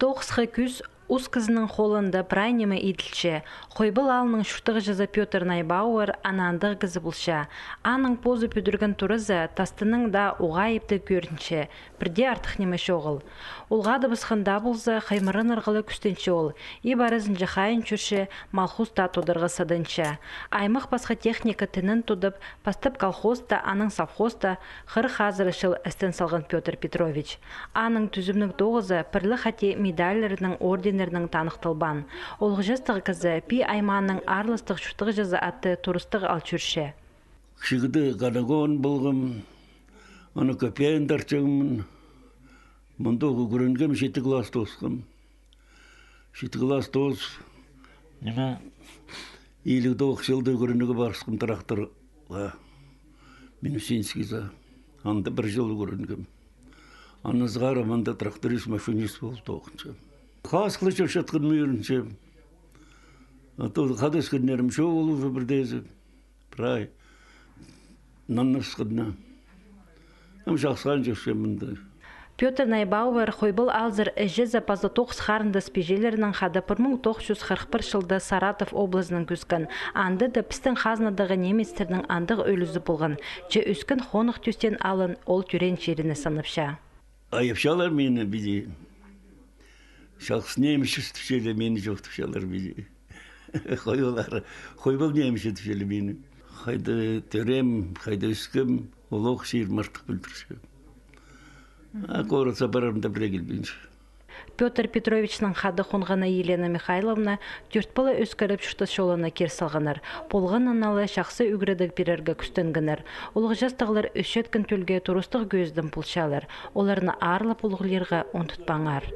Тоғысқы күз Уз кызының қолында прайнемі иділші. Қойбыл алының шүртіғі жаза Петр Найбауэр анандығы кізі бұлша. Аның позы пөдіргін тұрызы тастының да уға епті көрінші. Бірде артық немеші оғыл. Олға дыбысқында бұлзы қаймырын ырғылы күстенші ол. Ибарызын жахайын чүрші малхуста тодырғы садыншы. Аймық басқа техника тінін тұдып, пастып колхозда, аның совхозда қыр қазырышыл әстен салған Петр Петрович. Аның түзімнің тоғызы пірлі қате медалерінің орденерінің танықтылбан. Олғы жастығы кізі пи айманның арлыстық шүртіғі жазы атты турыстық алчүрші. Кішігіді ғанагон болғым, аны көпейін дарчығымын. Мұндағы көрінгім 7 класс тосқым. 7 класс тос, неме, 59 жылды көрінігі барысқым тракторға. Минусинскийза. Анда 1 жыл көрінгім. Анызғары манда тракторист машинист болды тоқынша. Қасқылы шашатқын мүйірінше. Қадыс күнерім шо олу бірдезі. Прай. Наннасқынна. Жақсқан жүрсе мұнда. Петр Найбауэр қойбыл алзыр әжі запазы тоқс қарынды спежелерінің қады 1941 жылды Саратов облысының күскен. Анды да пістің қазнадығы неместердің андық өлізі болған. Же үскін қонық түстен алын ол түрен жеріні саныпша. Айыпшалар мені біде. Шақс немеші түшелі мені жоқ түшелер біде. Қойбыл немеші түшелі мені. Қайды төрем, қайды үскім, олық шер мартық білдірші. Коротса барарымда бірегіл бейінші. Петр Петровичның қады қонғана Елена Михайловна түртпілі өскіріп шүрті шолына кер салғанар. Болған аналы шақсы үгірідік берерге күстінгінер. Олғы жастағылар өшеткін төлге тұрыстық көздің пұлшалар. Оларыны арлы пұлғылерға он тұтпаңар.